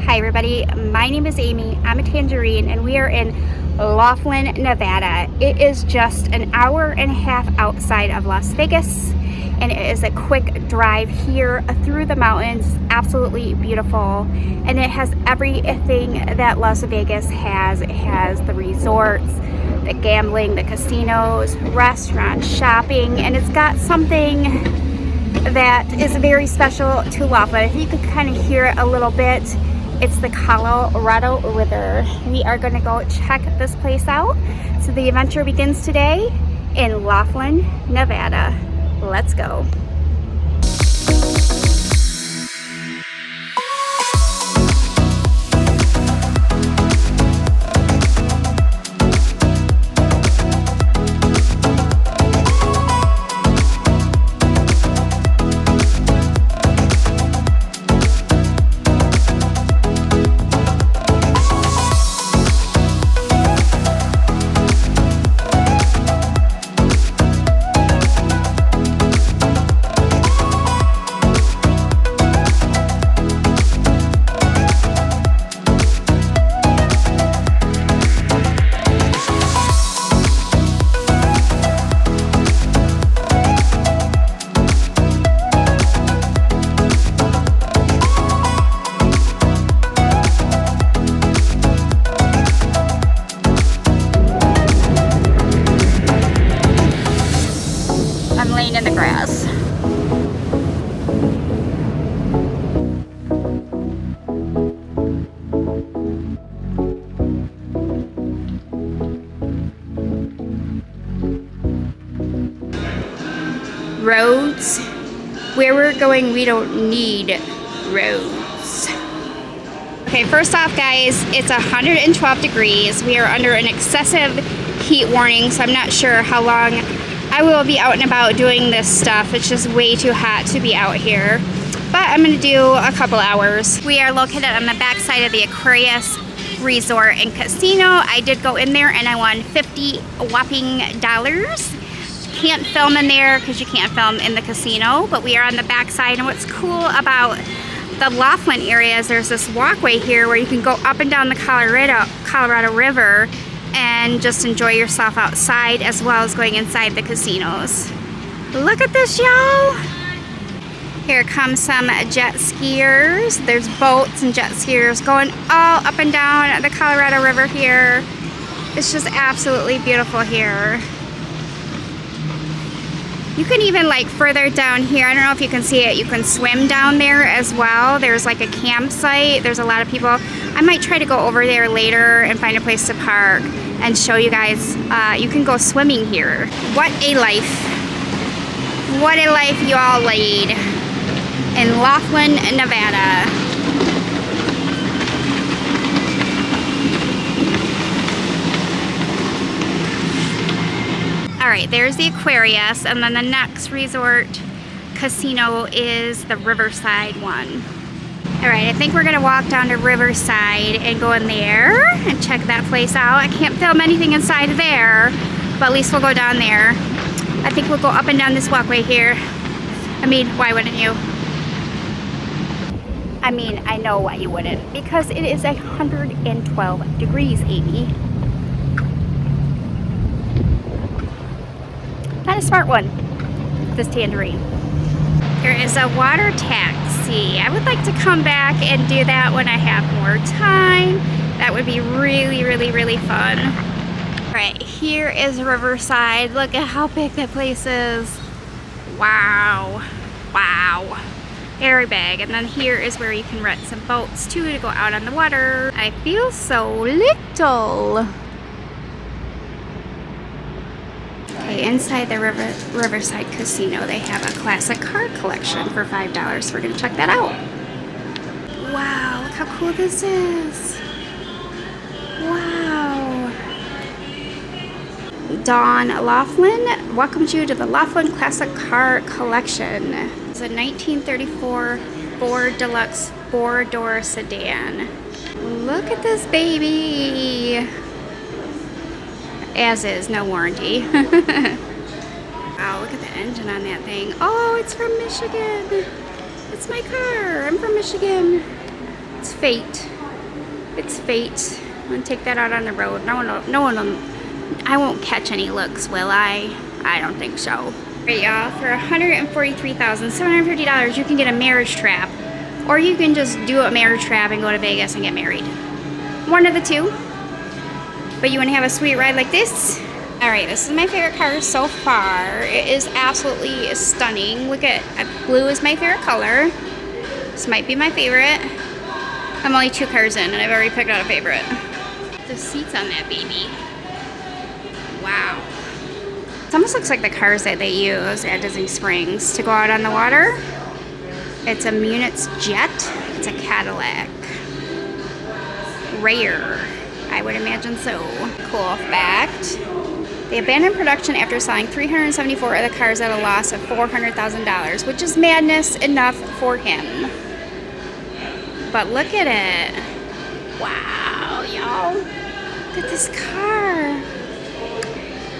Hi everybody, my name is Amy, I'm a Tangerine, and we are in Laughlin, Nevada. It is just an hour and a half outside of Las Vegas, and it is a quick drive here through the mountains. Absolutely beautiful, and it has everything that Las Vegas has. It has the resorts, the gambling, the casinos, restaurants, shopping, and it's got something that is very special to Laughlin. If you could kind of hear it a little bit, it's the Colorado River. We are going to go check this place out. So the adventure begins today in Laughlin, Nevada. Let's go. I'm laying in the grass. Roads. Where we're going, we don't need roads. Okay, first off, guys, it's 112 degrees. We are under an excessive heat warning, so I'm not sure how long I will be out and about doing this stuff. It's just way too hot to be out here. But I'm gonna do a couple hours. We are located on the back side of the Aquarius Resort and Casino. I did go in there and I won $50 whopping. Can't film in there because you can't film in the casino, but we are on the back side. And what's cool about the Laughlin area is there's this walkway here where you can go up and down the Colorado River and just enjoy yourself outside, as well as going inside the casinos. Look at this, y'all! Here comes some jet skiers. There's boats and jet skiers going all up and down the Colorado River here. It's just absolutely beautiful here. You can even, like, further down here, I don't know if you can see it, you can swim down there as well. There's like a campsite. There's a lot of people. I might try to go over there later and find a place to park and show you guys. You can go swimming here. What a life. What a life you all lead in Laughlin, Nevada. All right, there's the Aquarius, and then the next resort casino is the Riverside one. All right, I think we're gonna walk down to Riverside and go in there and check that place out. I can't film anything inside there, but at least we'll go down there. I think we'll go up and down this walkway here. I mean, why wouldn't you? I mean, I know why you wouldn't, because it is 112 degrees, Amy. Not a smart one, this Tangerine. There is a water taxi. I would like to come back and do that when I have more time. That would be really, really, really fun. All right, here is Riverside. Look at how big that place is. Wow, wow. Very big. And then here is where you can rent some boats too to go out on the water. I feel so little. Okay, inside the Riverside Casino, they have a classic car collection for $5. We're gonna check that out. Wow, look how cool this is. Wow. Dawn Laughlin welcomes you to the Laughlin Classic Car Collection. It's a 1934 Ford Deluxe 4-door sedan. Look at this baby. As is, no warranty. Wow, look at the engine on that thing. Oh, it's from Michigan. It's my car. I'm from Michigan. It's fate. It's fate. I'm gonna take that out on the road. No one will, I won't catch any looks, will I? I don't think so. Right, y'all, for $143,750, you can get a marriage trap. Or you can just do a marriage trap and go to Vegas and get married. One of the two. But you wanna have a sweet ride like this? All right, this is my favorite car so far. It is absolutely stunning. Look at, blue is my favorite color. This might be my favorite. I'm only 2 cars in and I've already picked out a favorite. The seats on that baby. Wow. It almost looks like the cars that they use at Disney Springs to go out on the water. It's a Munich Jet. It's a Cadillac. Rare. I would imagine so. Cool fact. They abandoned production after selling 374 of the cars at a loss of $400,000, which is madness enough for him. But look at it. Wow, y'all. Look at this car.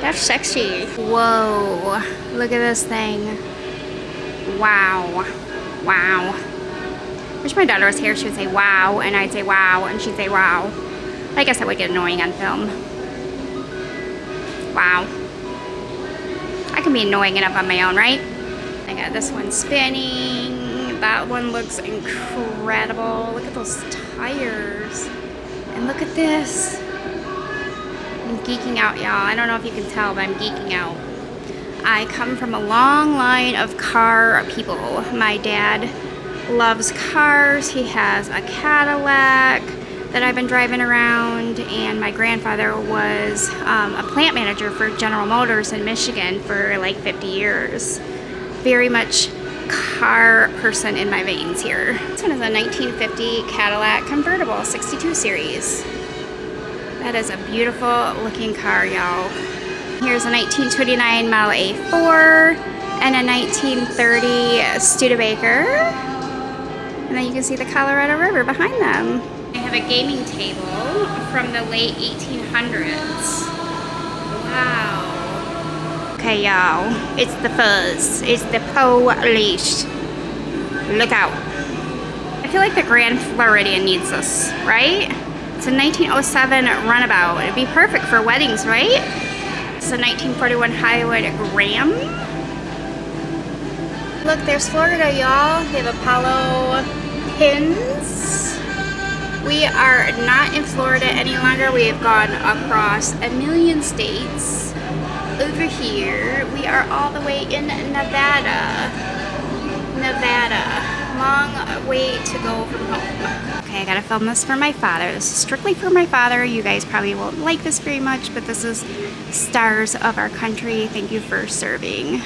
That's sexy. Whoa. Look at this thing. Wow. Wow. Wish my daughter was here. She would say wow, and I'd say wow, and she'd say wow. I guess that would get annoying on film. Wow. I can be annoying enough on my own, right? I got this one spinning. That one looks incredible. Look at those tires. And look at this. I'm geeking out, y'all. I don't know if you can tell, but I'm geeking out. I come from a long line of car people. My dad loves cars. He has a Cadillac that I've been driving around, and my grandfather was a plant manager for General Motors in Michigan for like 50 years. Very much car person in my veins here. This one is a 1950 Cadillac convertible, 62 series. That is a beautiful looking car, y'all. Here's a 1929 Model A4 and a 1930 Studebaker. And then you can see the Colorado River behind them. I have a gaming table from the late 1800s. Wow. Okay, y'all. It's the fuzz. It's the police. Look out. I feel like the Grand Floridian needs this, right? It's a 1907 runabout. It'd be perfect for weddings, right? It's a 1941 Highwood Graham. Look, there's Florida, y'all. They have Apollo pins. We are not in Florida any longer. We have gone across a million states. Over here, we are all the way in Nevada. Long way to go from home. Okay, I gotta film this for my father. This is strictly for my father. You guys probably won't like this very much, but this is Stars of Our Country. Thank you for serving.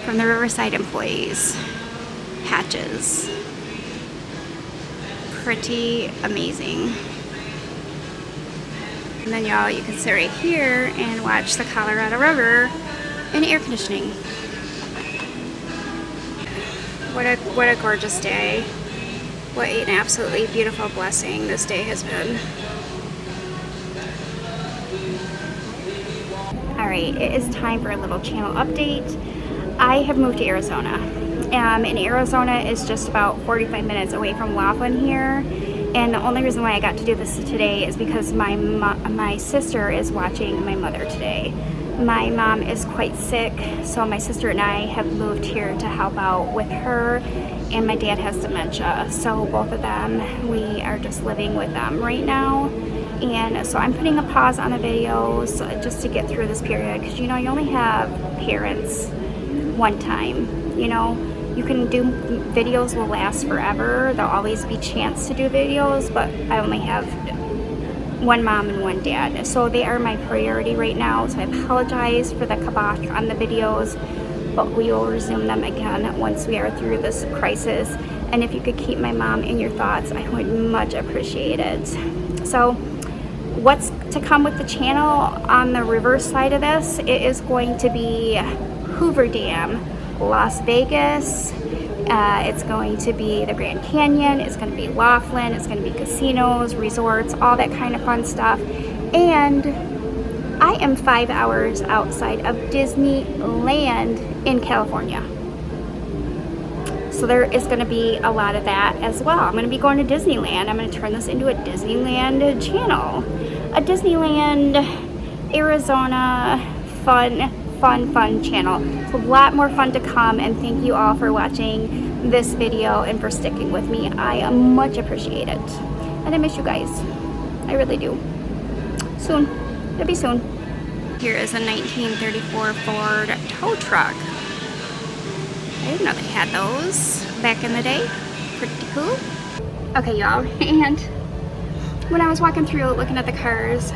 From the Riverside employees. Patches. Pretty amazing. And then y'all, you can sit right here and watch the Colorado River in air conditioning. What a gorgeous day. What an absolutely beautiful blessing this day has been. Alright, it is time for a little channel update. I have moved to Arizona. And Arizona is just about 45 minutes away from Laughlin here. And the only reason why I got to do this today is because my sister is watching my mother today. My mom is quite sick, so my sister and I have moved here to help out with her, and my dad has dementia, so both of them, we are just living with them right now. And so I'm putting a pause on the videos just to get through this period, because you know, you only have parents one time, you know. You can do videos, will last forever. There'll always be chance to do videos, but I only have one mom and one dad, so they are my priority right now. So I apologize for the kibosh on the videos, but we will resume them again once we are through this crisis. And if you could keep my mom in your thoughts, I would much appreciate it. So what's to come with the channel on the reverse side of this? It is going to be Hoover Dam, Las Vegas, it's going to be the Grand Canyon, it's going to be Laughlin, it's going to be casinos, resorts, all that kind of fun stuff. And I am 5 hours outside of Disneyland in California. So there is going to be a lot of that as well. I'm going to be going to Disneyland. I'm going to turn this into a Disneyland channel. A Disneyland, Arizona, fun channel. So a lot more fun to come, and thank you all for watching this video and for sticking with me. I much appreciate it. And I miss you guys. I really do. Soon. It'll be soon. Here is a 1934 Ford tow truck. I didn't know they had those back in the day. Pretty cool. Okay, y'all, and when I was walking through looking at the cars,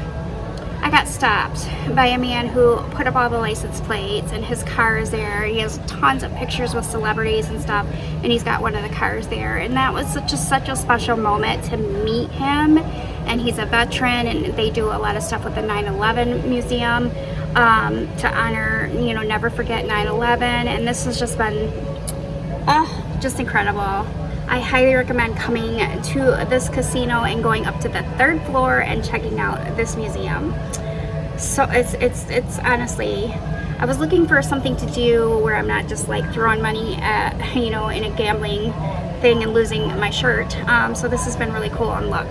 I got stopped by a man who put up all the license plates, and his car is there. He has tons of pictures with celebrities and stuff, and he's got one of the cars there. And that was such a special moment to meet him. And he's a veteran, and they do a lot of stuff with the 9/11 museum to honor, you know, never forget 9/11. And this has just been just incredible. I highly recommend coming to this casino and going up to the 3rd floor and checking out this museum. So it's honestly, I was looking for something to do where I'm not just like throwing money at, you know, in a gambling thing and losing my shirt. So this has been really cool, and look,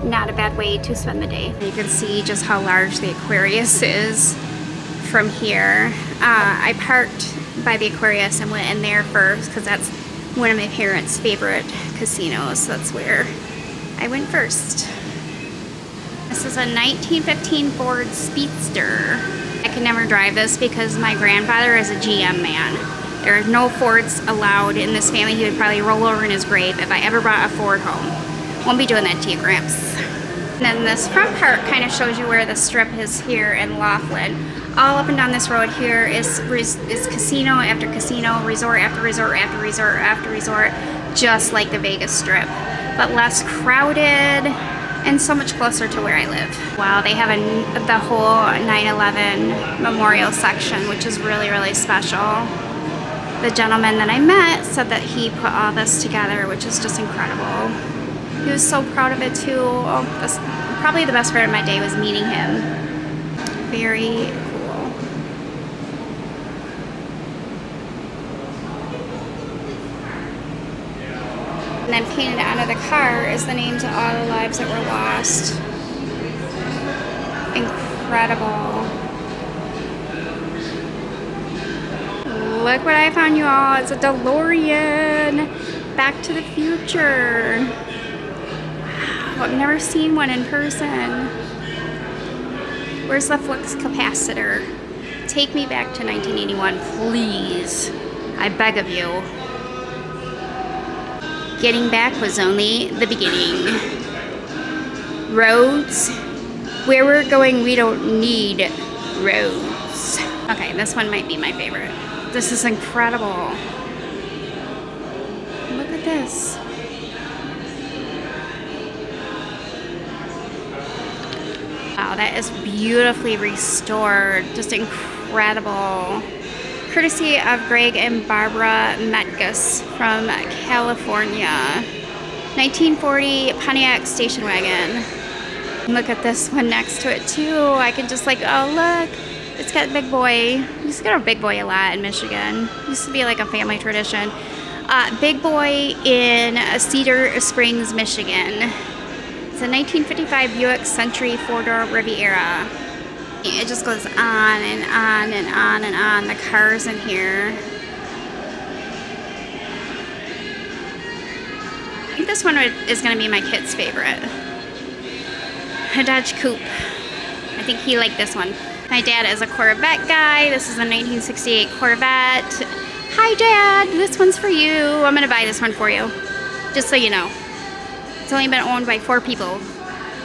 not a bad way to spend the day. You can see just how large the Aquarius is from here. I parked by the Aquarius and went in there first because that's one of my parents' favorite casinos. So that's where I went first. This is a 1915 Ford Speedster. I could never drive this because my grandfather is a GM man. There are no Fords allowed in this family. He would probably roll over in his grave if I ever brought a Ford home. Won't be doing that to you, Gramps. And then this front part kind of shows you where the strip is here in Laughlin. All up and down this road here is casino after casino, resort after resort after resort after resort, just like the Vegas Strip, but less crowded and so much closer to where I live. Wow, they have the whole 9/11 memorial section, which is really, really special. The gentleman that I met said that he put all this together, which is just incredible. He was so proud of it too. Oh, probably the best part of my day was meeting him. Very cool. And then painted onto the car is the names of all the lives that were lost. Incredible. Look what I found, you all. It's a DeLorean. Back to the Future. I've never seen one in person. Where's the flux capacitor? Take me back to 1981, please. I beg of you. Getting back was only the beginning. Roads? Where we're going, we don't need roads. Okay, this one might be my favorite. This is incredible. Look at this. Wow, that is beautifully restored. Just incredible. Courtesy of Greg and Barbara Metkus from California. 1940 Pontiac station wagon. Look at this one next to it too. I can just like, oh look, it's got Big Boy. We used to get our Big Boy a lot in Michigan. It used to be like a family tradition. Big Boy in Cedar Springs, Michigan. It's a 1955 Buick Century 4-door Riviera. It just goes on and on and on and on. The cars in here. I think this one is going to be my kid's favorite. A Dodge Coupe. I think he liked this one. My dad is a Corvette guy. This is a 1968 Corvette. Hi, Dad. This one's for you. I'm going to buy this one for you. Just so you know. It's only been owned by 4 people.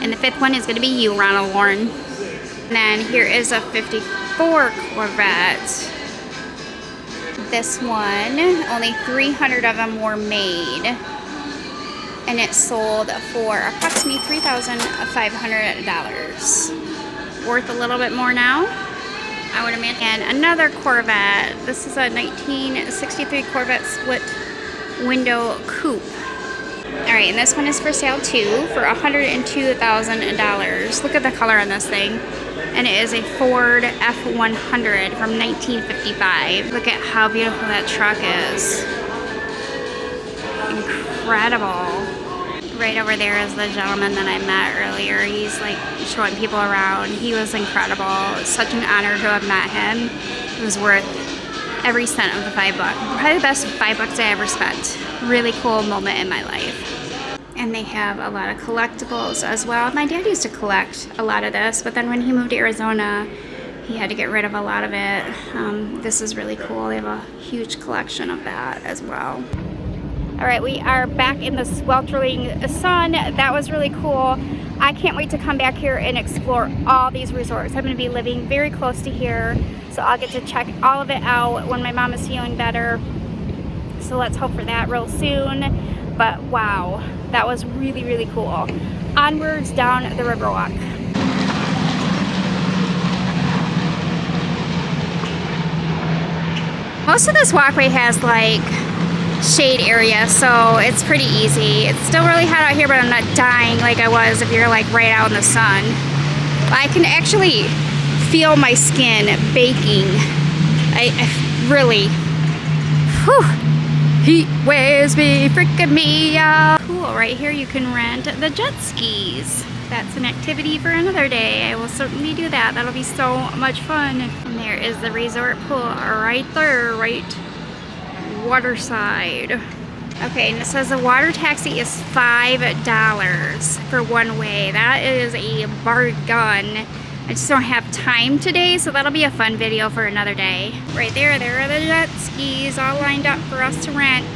And the 5th one is going to be you, Ronald Warren. And then here is a 54 Corvette. This one, only 300 of them were made. And it sold for approximately $3,500. Worth a little bit more now, I would imagine. And another Corvette. This is a 1963 Corvette split window coupe. Alright, and this one is for sale too for $102,000. Look at the color on this thing. and it is a Ford F-100 from 1955. Look at how beautiful that truck is. Incredible. Right over there is the gentleman that I met earlier. He's like showing people around. He was incredible. It's such an honor to have met him. It was worth every cent of the $5. Probably the best $5 I ever spent. Really cool moment in my life. And they have a lot of collectibles as well. My dad used to collect a lot of this, but then when he moved to Arizona, he had to get rid of a lot of it. This is really cool. They have a huge collection of that as well. All right, we are back in the sweltering sun. That was really cool. I can't wait to come back here and explore all these resorts. I'm gonna be living very close to here, so I'll get to check all of it out when my mom is feeling better. So let's hope for that real soon. But wow, that was really, really cool. Onwards down the Riverwalk. Most of this walkway has like shade area, so it's pretty easy. It's still really hot out here, but I'm not dying like I was if you're like right out in the sun. I can actually feel my skin baking. I really, whew, heat waves be freaking me out. Cool, right here you can rent the jet skis. That's an activity for another day. I will certainly do that. That'll be so much fun. And there is the resort pool right there, right waterside. Okay, and it says the water taxi is $5 for one way. That is a bargain. I just don't have time today, so that'll be a fun video for another day. Right there, there are the jet skis all lined up for us to rent.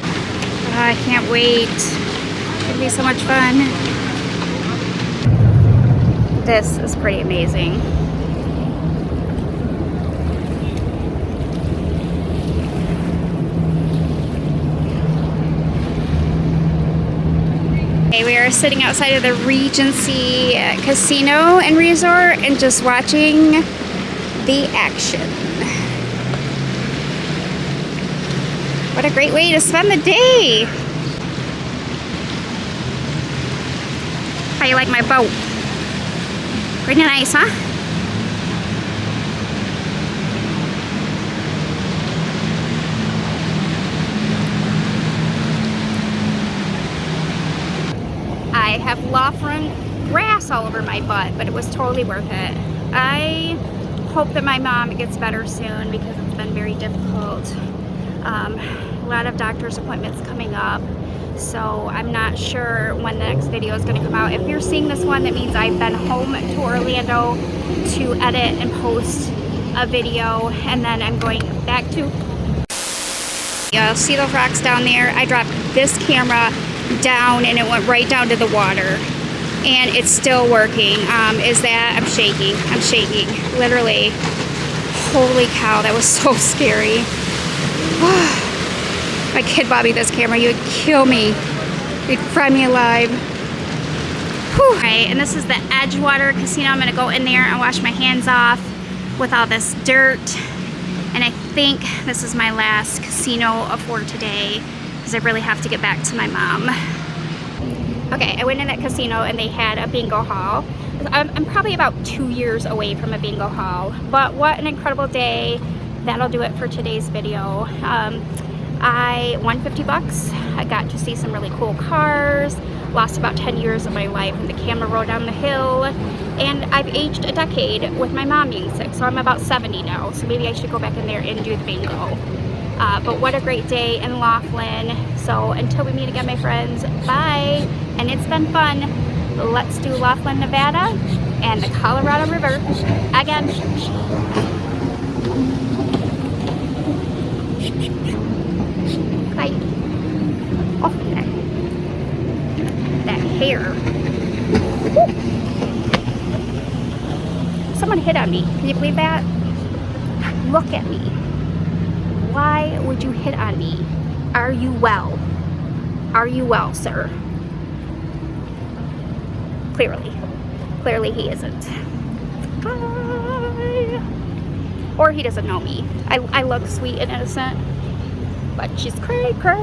Oh, I can't wait. It'll be so much fun. This is pretty amazing. Okay, we are sitting outside of the Regency Casino and Resort and just watching the action. What a great way to spend the day. How you like my boat? Pretty nice, huh? I have Laughlin grass all over my butt, but it was totally worth it. I hope that my mom gets better soon because it's been very difficult. A lot of doctor's appointments coming up, so I'm not sure when the next video is going to come out. If you're seeing this one, that means I've been home to Orlando to edit and post a video, and then I'm going back to... Yeah, see those rocks down there? I dropped this camera down and it went right down to the water, and it's still working. Is that... I'm shaking, literally. Holy cow, that was so scary. My kid bought me this camera. You would kill me. You'd fry me alive. Whew. Right, and this is the Edgewater Casino. I'm gonna go in there and wash my hands off with all this dirt. And I think this is my last casino for today because I really have to get back to my mom. Okay, I went in that casino and they had a bingo hall. I'm probably about 2 years away from a bingo hall, but what an incredible day. That'll do it for today's video. I won 50 bucks. I got to see some really cool cars, lost about 10 years of my life in the camera roll down the hill, and I've aged a decade with my mom being sick, so I'm about 70 now, so maybe I should go back in there and do the bingo. But what a great day in Laughlin. So until we meet again, my friends, bye. And it's been fun. Let's do Laughlin, Nevada and the Colorado River again. Bye. Oh, that hair. Someone hit on me. Can you believe that? Look at me. Why would you hit on me? Are you well? Are you well, sir? Clearly he isn't. Hi. Or he doesn't know me. I look sweet and innocent, but she's cray cray.